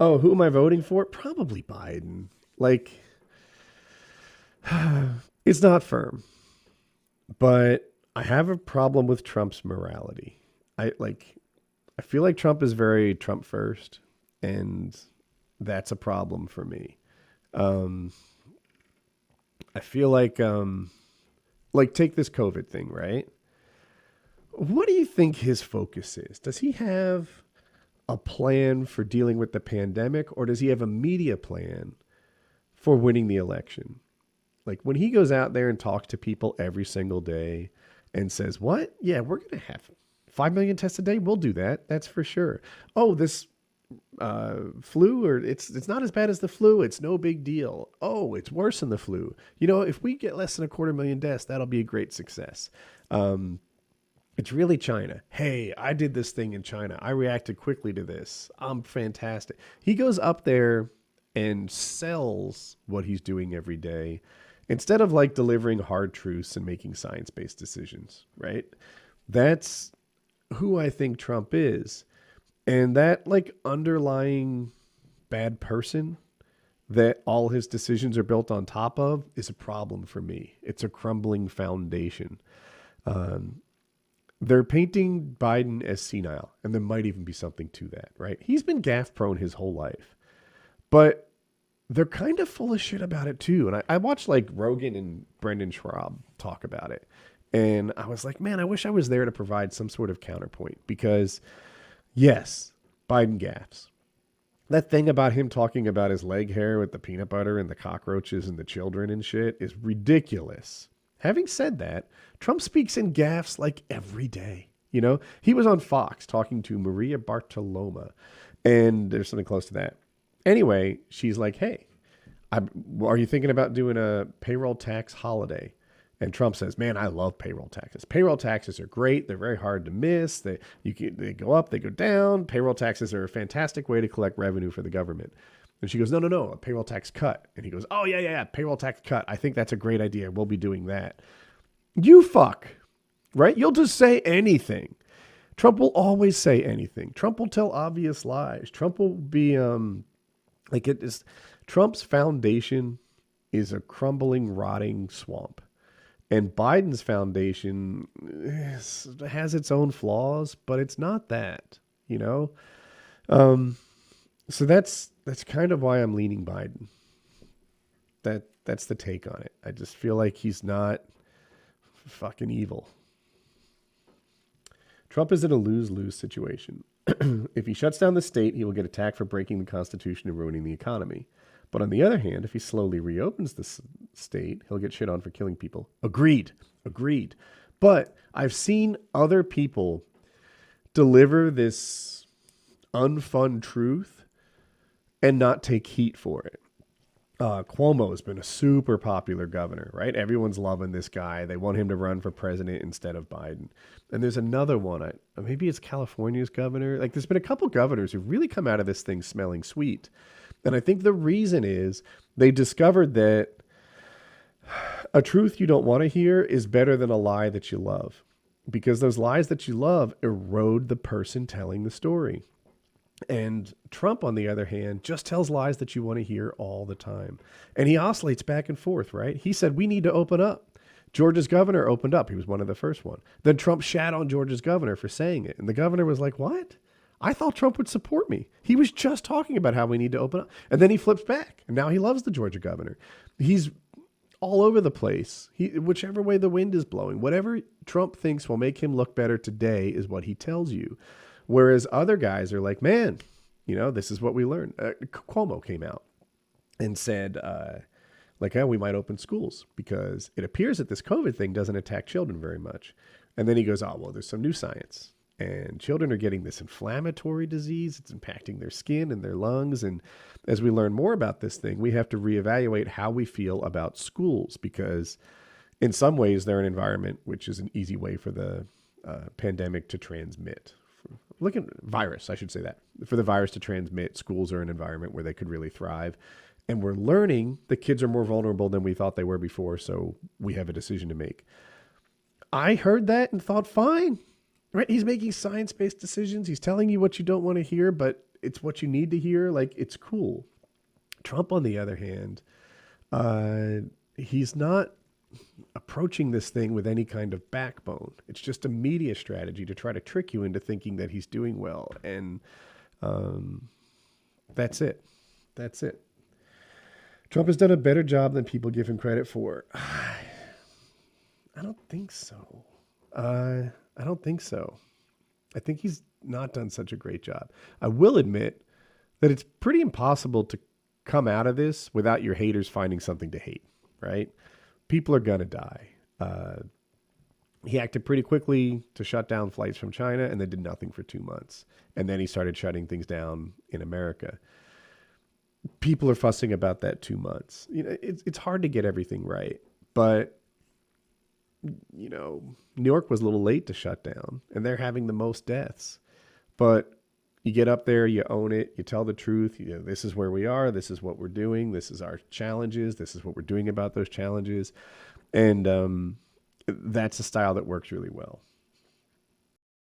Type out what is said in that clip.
Oh, who am I voting for? Probably Biden. Like, it's not firm, but I have a problem with Trump's morality. I like, I feel like Trump is very Trump first, and that's a problem for me. Um, I feel like take this COVID thing, right? What do you think his focus is? Does he have a plan for dealing with the pandemic, or does he have a media plan for winning the election? Like when he goes out there and talks to people every single day and says, "What? Yeah, we're going to have 5 million tests a day. We'll do that. That's for sure." Oh, this flu, or it's not as bad as the flu. It's no big deal. Oh, it's worse than the flu. You know, if we get less than 250,000 deaths, that'll be a great success. Um, it's really China. Hey, I did this thing in China. I reacted quickly to this. I'm fantastic. He goes up there and sells what he's doing every day instead of like delivering hard truths and making science-based decisions, right? That's who I think Trump is. And that like underlying bad person that all his decisions are built on top of is a problem for me. It's a crumbling foundation. Um, they're painting Biden as senile, and there might even be something to that, right? He's been gaffe prone his whole life, but they're kind of full of shit about it too. And I watched like Rogan and Brendan Schwab talk about it. And I was like, man, I wish I was there to provide some sort of counterpoint because yes, Biden gaffes. That thing about him talking about his leg hair with the peanut butter and the cockroaches and the children and shit is ridiculous. Having said that, Trump speaks in gaffes like every day. You know, he was on Fox talking to Maria Bartoloma, and there's something close to that. Anyway, she's like, hey, are you thinking about doing a payroll tax holiday? And Trump says, man, I love payroll taxes. Payroll taxes are great. They're very hard to miss. They go up, they go down. Payroll taxes are a fantastic way to collect revenue for the government. And she goes, no, a payroll tax cut. And he goes, oh, yeah, payroll tax cut. I think that's a great idea. We'll be doing that. You fuck, right? You'll just say anything. Trump will always say anything. Trump will tell obvious lies. Trump will be like it is. Trump's foundation is a crumbling, rotting swamp. And Biden's foundation has its own flaws, but it's not that, you know? So that's kind of why I'm leaning Biden. That's the take on it. I just feel like he's not fucking evil. Trump is in a lose-lose situation. If he shuts down the state, he will get attacked for breaking the Constitution and ruining the economy. But on the other hand, if he slowly reopens the state, he'll get shit on for killing people. Agreed. But I've seen other people deliver this unfun truth and not take heat for it. Cuomo has been a super popular governor, right? Everyone's loving this guy. They want him to run for president instead of Biden. And there's another one. Maybe it's California's governor. Like there's been a couple governors who've really come out of this thing smelling sweet. And I think the reason is they discovered that a truth you don't want to hear is better than a lie that you love, because those lies that you love erode the person telling the story. And Trump, on the other hand, just tells lies that you want to hear all the time. And he oscillates back and forth, right? He said, we need to open up. Georgia's governor opened up. He was one of the first one. Then Trump shat on Georgia's governor for saying it. And the governor was like, what? I thought Trump would support me. He was just talking about how we need to open up. And then he flips back. And now he loves the Georgia governor. He's all over the place. Whichever way the wind is blowing, whatever Trump thinks will make him look better today is what he tells you. Whereas other guys are like, man, you know, this is what we learned. Cuomo came out and said, we might open schools because it appears that this COVID thing doesn't attack children very much. And then he goes, oh, well, there's some new science. And children are getting this inflammatory disease. It's impacting their skin and their lungs. And as we learn more about this thing, we have to reevaluate how we feel about schools, because in some ways they're an environment which is an easy way for the pandemic to transmit. Look at virus, I should say that. For the virus to transmit, schools are an environment where they could really thrive. And we're learning the kids are more vulnerable than we thought they were before, so we have a decision to make. I heard that and thought, fine. Right? He's making science-based decisions. He's telling you what you don't want to hear, but it's what you need to hear. Like, it's cool. Trump, on the other hand, he's not approaching this thing with any kind of backbone. It's just a media strategy to try to trick you into thinking that he's doing well. And that's it. That's it. Trump has done a better job than people give him credit for. I don't think so. I don't think so. I think he's not done such a great job. I will admit that it's pretty impossible to come out of this without your haters finding something to hate, right? People are going to die. He acted pretty quickly to shut down flights from China and then did nothing for 2 months. And then he started shutting things down in America. People are fussing about that 2 months. You know, it's hard to get everything right, but you know, New York was a little late to shut down and they're having the most deaths, but you get up there, you own it, you tell the truth. You know, this is where we are. This is what we're doing. This is our challenges. This is what we're doing about those challenges. And that's a style that works really well.